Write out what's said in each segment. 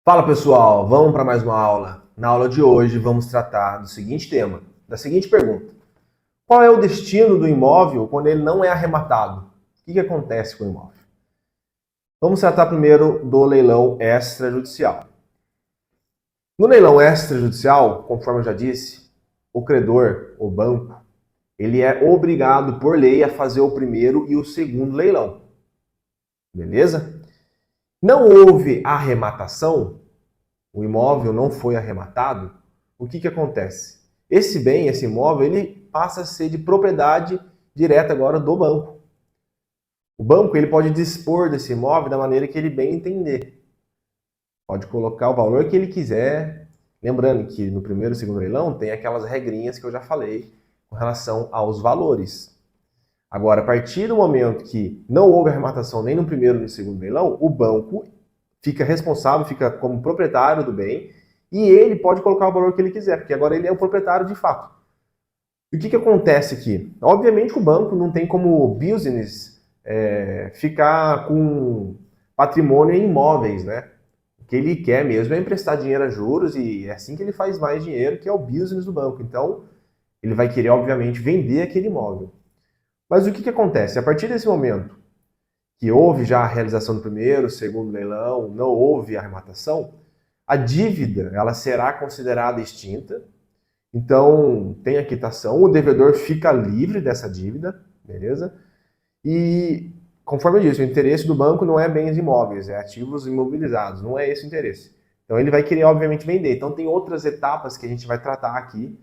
Fala pessoal, vamos para mais uma aula. Na aula de hoje vamos tratar do seguinte tema, da seguinte pergunta. Qual é o destino do imóvel quando ele não é arrematado? O que acontece com o imóvel? Vamos tratar primeiro do leilão extrajudicial. No leilão extrajudicial, conforme eu já disse, o credor, o banco, ele é obrigado por lei a fazer o primeiro e o segundo leilão. Beleza? Não houve arrematação, o imóvel não foi arrematado, o que acontece? Esse bem, esse imóvel, ele passa a ser de propriedade direta agora do banco. O banco ele pode dispor desse imóvel da maneira que ele bem entender. Pode colocar o valor que ele quiser. Lembrando que no primeiro e segundo leilão tem aquelas regrinhas que eu já falei com relação aos valores. Agora, a partir do momento que não houve arrematação nem no primeiro nem no segundo leilão, o banco fica responsável, fica como proprietário do bem e ele pode colocar o valor que ele quiser, porque agora ele é o proprietário de fato. E o que acontece aqui? Obviamente que o banco não tem como business ficar com patrimônio em imóveis, né? O que ele quer mesmo é emprestar dinheiro a juros e é assim que ele faz mais dinheiro, que é o business do banco. Então, ele vai querer, obviamente, vender aquele imóvel. Mas o que acontece? A partir desse momento que houve já a realização do primeiro, segundo leilão, não houve arrematação, a dívida ela será considerada extinta. Então, tem a quitação, o devedor fica livre dessa dívida, beleza? E, conforme eu disse, o interesse do banco não é bens imóveis, é ativos imobilizados, não é esse o interesse. Então, ele vai querer, obviamente, vender. Então, tem outras etapas que a gente vai tratar aqui,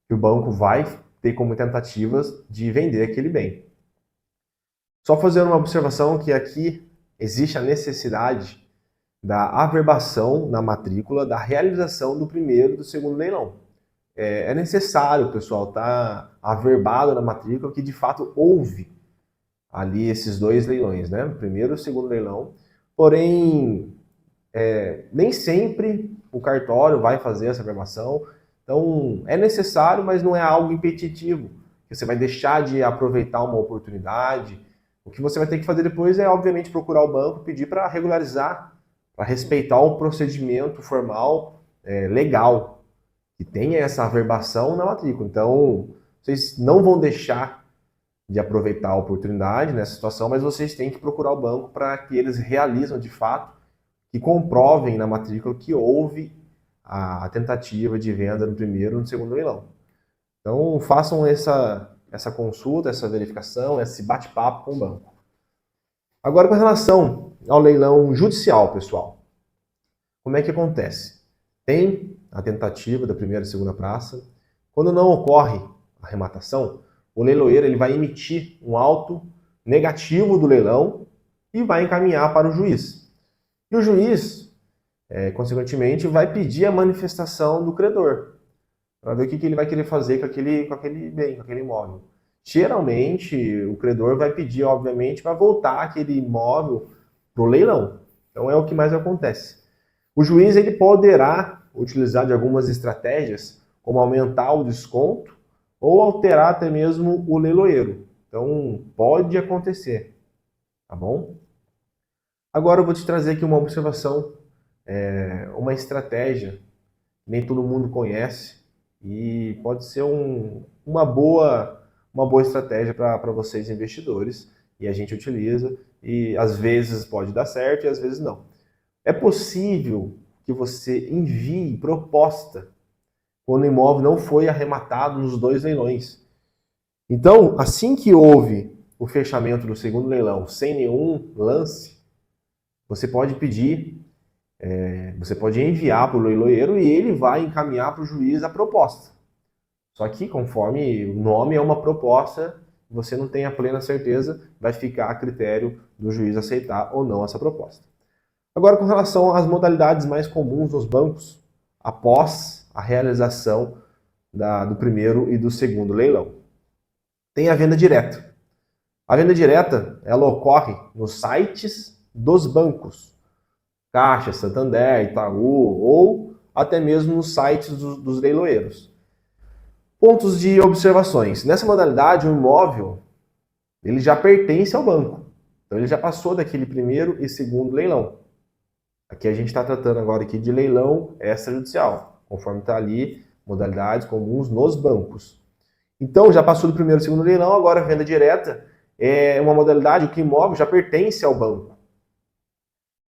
que o banco vai ter como tentativas de vender aquele bem. Só fazendo uma observação que aqui existe a necessidade da averbação na matrícula da realização do primeiro e do segundo leilão. É necessário, pessoal, estar averbado na matrícula que de fato houve ali esses dois leilões, né? O primeiro e o segundo leilão. Porém, nem sempre o cartório vai fazer essa averbação. Então, é necessário, mas não é algo impeditivo. Você vai deixar de aproveitar uma oportunidade. O que você vai ter que fazer depois é, obviamente, procurar o banco, pedir para regularizar, para respeitar o procedimento formal legal, que tenha essa averbação na matrícula. Então, vocês não vão deixar de aproveitar a oportunidade nessa situação, mas vocês têm que procurar o banco para que eles realizem de fato, que comprovem na matrícula que houve a tentativa de venda no primeiro e no segundo leilão. Então, façam essa consulta, essa verificação, esse bate-papo com o banco. Agora, com relação ao leilão judicial, pessoal, como é que acontece? Tem a tentativa da primeira e segunda praça. Quando não ocorre a arrematação, o leiloeiro ele vai emitir um auto negativo do leilão e vai encaminhar para o juiz. E o juiz, consequentemente, vai pedir a manifestação do credor, para ver o que ele vai querer fazer com aquele bem, com aquele imóvel. Geralmente, o credor vai pedir, obviamente, para voltar aquele imóvel para o leilão. Então, é o que mais acontece. O juiz ele poderá utilizar de algumas estratégias, como aumentar o desconto ou alterar até mesmo o leiloeiro. Então, pode acontecer, tá bom? Agora eu vou te trazer aqui uma observação, uma estratégia que nem todo mundo conhece e pode ser uma boa estratégia para vocês investidores e a gente utiliza e às vezes pode dar certo e às vezes não. É possível que você envie proposta quando o imóvel não foi arrematado nos dois leilões. Então, assim que houve o fechamento do segundo leilão sem nenhum lance, você pode pedir, você pode enviar para o leiloeiro e ele vai encaminhar para o juiz a proposta. Só que, conforme o nome é uma proposta, você não tem a plena certeza, vai ficar a critério do juiz aceitar ou não essa proposta. Agora, com relação às modalidades mais comuns nos bancos, após a realização do primeiro e do segundo leilão. Tem a venda direta. A venda direta, ela ocorre nos sites dos bancos, Caixa, Santander, Itaú, ou até mesmo nos sites dos leiloeiros. Pontos de observações. Nessa modalidade, o imóvel ele já pertence ao banco. Então, ele já passou daquele primeiro e segundo leilão. Aqui a gente está tratando agora aqui de leilão extrajudicial, conforme está ali, modalidades comuns nos bancos. Então, já passou do primeiro e segundo leilão, agora a venda direta é uma modalidade que o imóvel já pertence ao banco.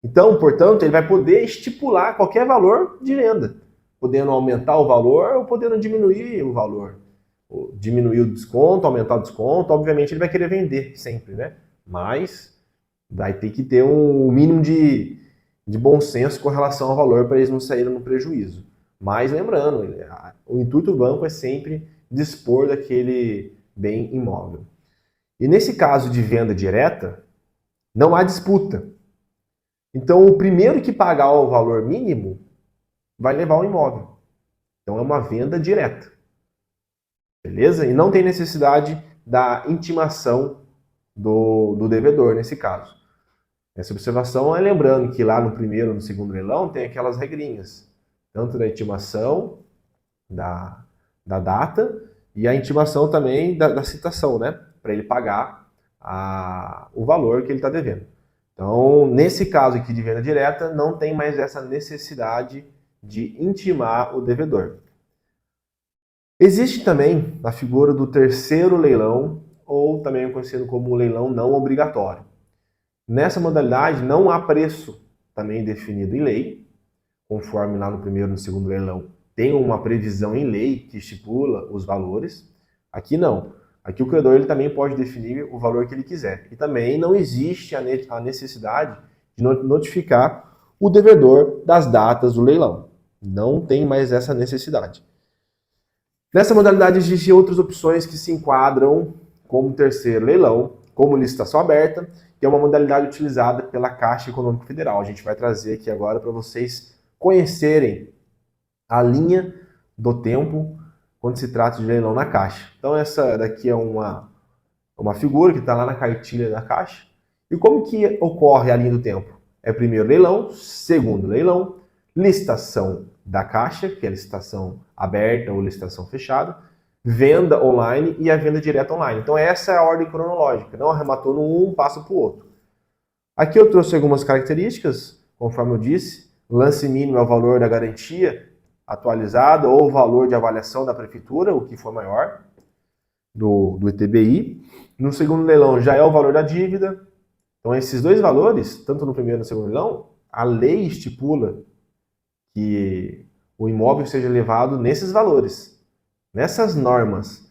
Então, portanto, ele vai poder estipular qualquer valor de venda, podendo aumentar o valor ou podendo diminuir o valor. Diminuir o desconto, aumentar o desconto, obviamente ele vai querer vender sempre, né? Mas vai ter que ter um mínimo de bom senso com relação ao valor para eles não saírem no prejuízo. Mas lembrando, o intuito do banco é sempre dispor daquele bem imóvel. E nesse caso de venda direta, não há disputa. Então, o primeiro que pagar o valor mínimo vai levar o imóvel. Então, é uma venda direta. Beleza? E não tem necessidade da intimação do devedor nesse caso. Essa observação é lembrando que lá no primeiro e no segundo leilão tem aquelas regrinhas, tanto da intimação, da data e a intimação também da citação, né? Para ele pagar o valor que ele está devendo. Então, nesse caso aqui de venda direta, não tem mais essa necessidade de intimar o devedor. Existe também a figura do terceiro leilão, ou também conhecido como leilão não obrigatório. Nessa modalidade não há preço também definido em lei, conforme lá no primeiro e no segundo leilão tem uma previsão em lei que estipula os valores. Aqui não. Aqui o credor ele também pode definir o valor que ele quiser. E também não existe a necessidade de notificar o devedor das datas do leilão. Não tem mais essa necessidade. Nessa modalidade existem outras opções que se enquadram como terceiro leilão, como licitação aberta, que é uma modalidade utilizada pela Caixa Econômica Federal. A gente vai trazer aqui agora para vocês conhecerem a linha do tempo quando se trata de leilão na Caixa. Então essa daqui é uma figura que está lá na cartilha da Caixa. E como que ocorre a linha do tempo? É primeiro leilão, segundo leilão, licitação da Caixa, que é a licitação aberta ou licitação fechada, venda online e a venda direta online. Então essa é a ordem cronológica, não arrematou no um, passa para o outro. Aqui eu trouxe algumas características, conforme eu disse, lance mínimo é o valor da garantia atualizado ou o valor de avaliação da prefeitura, o que for maior, do ITBI. No segundo leilão já é o valor da dívida. Então esses dois valores, tanto no primeiro e no segundo leilão, a lei estipula que o imóvel seja levado nesses valores, nessas normas.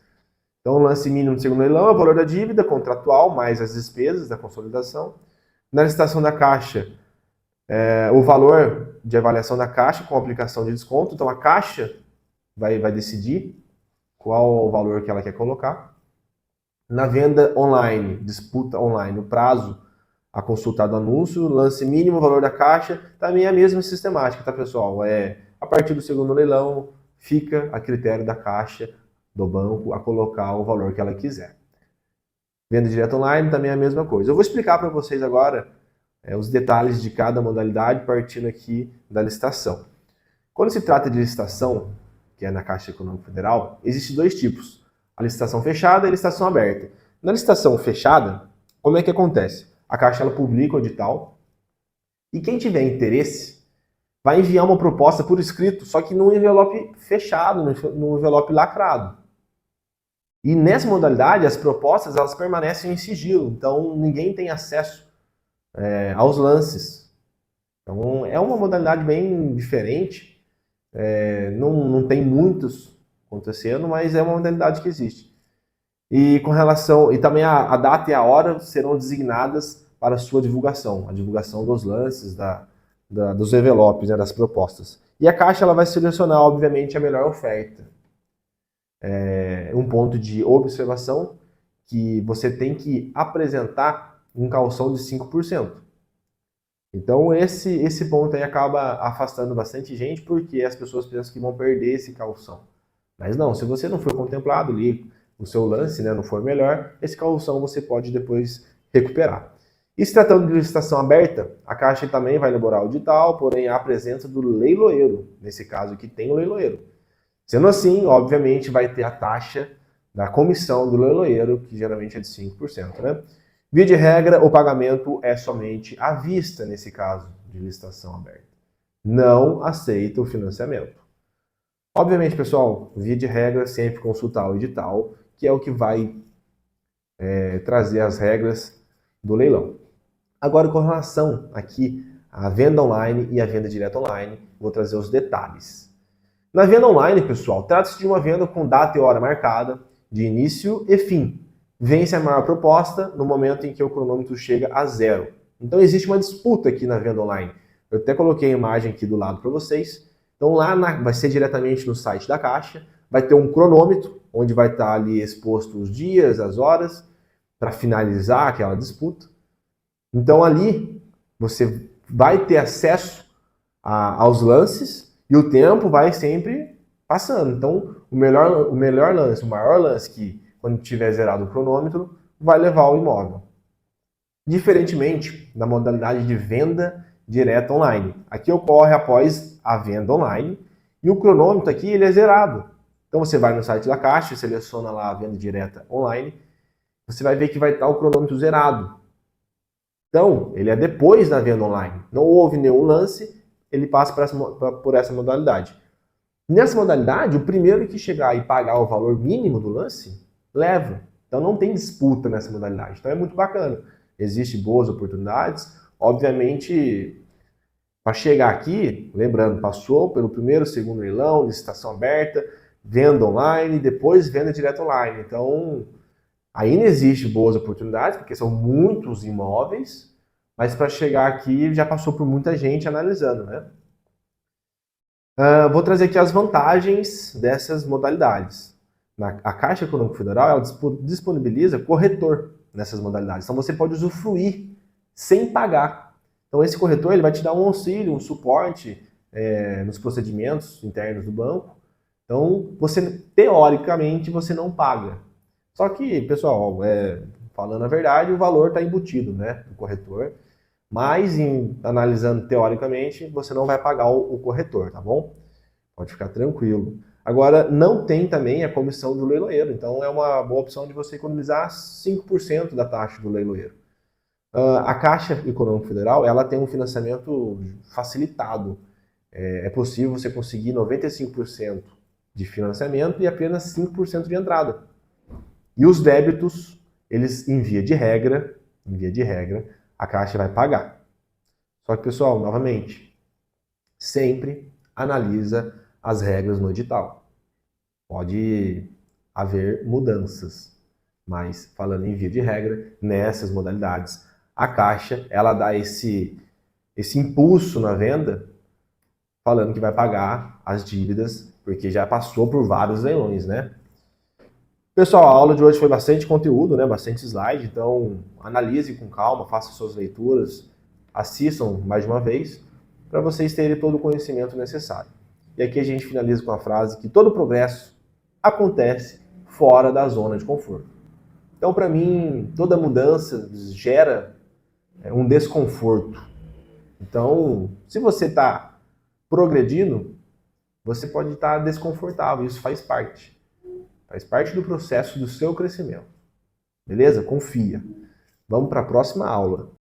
Então, o lance mínimo do segundo leilão é o valor da dívida contratual, mais as despesas da consolidação. Na licitação da Caixa, o valor de avaliação da Caixa com aplicação de desconto. Então, a Caixa vai decidir qual o valor que ela quer colocar. Na venda online, disputa online, o prazo a consultar do anúncio, lance mínimo, valor da Caixa, também é a mesma sistemática, tá, pessoal? A partir do segundo leilão, fica a critério da Caixa, do banco, a colocar o valor que ela quiser. Venda direta online também é a mesma coisa. Eu vou explicar para vocês agora os detalhes de cada modalidade, partindo aqui da licitação. Quando se trata de licitação, que é na Caixa Econômica Federal, existem dois tipos. A licitação fechada e a licitação aberta. Na licitação fechada, como é que acontece? A Caixa ela publica o edital e quem tiver interesse vai enviar uma proposta por escrito, só que num envelope fechado, num envelope lacrado. E nessa modalidade, as propostas elas permanecem em sigilo, então ninguém tem acesso aos lances. Então é uma modalidade bem diferente, não tem muitos acontecendo, mas é uma modalidade que existe. E com relação, e também a data e a hora serão designadas para sua divulgação, a divulgação dos lances, dos envelopes, né, das propostas. E a Caixa ela vai selecionar, obviamente, a melhor oferta. Um ponto de observação que você tem que apresentar um calção de 5%. Então esse ponto aí acaba afastando bastante gente, porque as pessoas pensam que vão perder esse calção. Mas não, se você não for contemplado ali, o seu lance, né, não for melhor, esse calção você pode depois recuperar. E se tratando de licitação aberta, a Caixa também vai elaborar o edital, porém há a presença do leiloeiro, nesse caso aqui tem o leiloeiro. Sendo assim, obviamente vai ter a taxa da comissão do leiloeiro, que geralmente é de 5%, né? Via de regra, o pagamento é somente à vista nesse caso, de licitação aberta. Não aceita o financiamento. Obviamente, pessoal, via de regra, sempre consultar o edital, que é o que vai trazer as regras do leilão. Agora, com relação aqui à venda online e à venda direta online, vou trazer os detalhes. Na venda online, pessoal, trata-se de uma venda com data e hora marcada, de início e fim. Vence a maior proposta no momento em que o cronômetro chega a zero. Então existe uma disputa aqui na venda online. Eu até coloquei a imagem aqui do lado para vocês. Então lá vai ser diretamente no site da Caixa, vai ter um cronômetro, onde vai estar ali exposto os dias, as horas, para finalizar aquela disputa. Então ali você vai ter acesso aos lances e o tempo vai sempre passando. Então o melhor lance, o maior lance que quando tiver zerado o cronômetro, vai levar o imóvel. Diferentemente da modalidade de venda direta online. Aqui ocorre após a venda online e o cronômetro aqui ele é zerado. Então você vai no site da Caixa, seleciona lá a venda direta online, você vai ver que vai estar o cronômetro zerado. Então, ele é depois da venda online. Não houve nenhum lance, ele passa por essa modalidade. Nessa modalidade, o primeiro que chegar e pagar o valor mínimo do lance, leva. Então não tem disputa nessa modalidade. Então é muito bacana. Existem boas oportunidades. Obviamente, para chegar aqui, lembrando, passou pelo primeiro, segundo leilão, licitação aberta, venda online, depois venda direta online. Então, ainda existem boas oportunidades, porque são muitos imóveis, mas para chegar aqui já passou por muita gente analisando, né? Vou trazer aqui as vantagens dessas modalidades. A Caixa Econômica Federal ela disponibiliza corretor nessas modalidades. Então você pode usufruir sem pagar. Então esse corretor ele vai te dar um auxílio, um suporte nos procedimentos internos do banco. Então você, teoricamente, você não paga. Só que, pessoal, falando a verdade, o valor está embutido, né, no corretor. Mas, analisando teoricamente, você não vai pagar o corretor, tá bom? Pode ficar tranquilo. Agora, não tem também a comissão do leiloeiro. Então, é uma boa opção de você economizar 5% da taxa do leiloeiro. A Caixa Econômica Federal, ela tem um financiamento facilitado. É possível você conseguir 95% de financiamento e apenas 5% de entrada. E os débitos, eles, em via de regra, a Caixa vai pagar. Só que, pessoal, novamente, sempre analisa as regras no edital. Pode haver mudanças, mas falando em via de regra, nessas modalidades, a Caixa, ela dá esse impulso na venda, falando que vai pagar as dívidas, porque já passou por vários leilões, né? Pessoal, a aula de hoje foi bastante conteúdo, né? Bastante slide, então analise com calma, faça suas leituras, assistam mais de uma vez, para vocês terem todo o conhecimento necessário. E aqui a gente finaliza com a frase que todo progresso acontece fora da zona de conforto. Então, para mim, toda mudança gera um desconforto. Então, se você está progredindo, você pode estar desconfortável, isso faz parte. Faz parte do processo do seu crescimento. Beleza? Confia. Vamos para a próxima aula.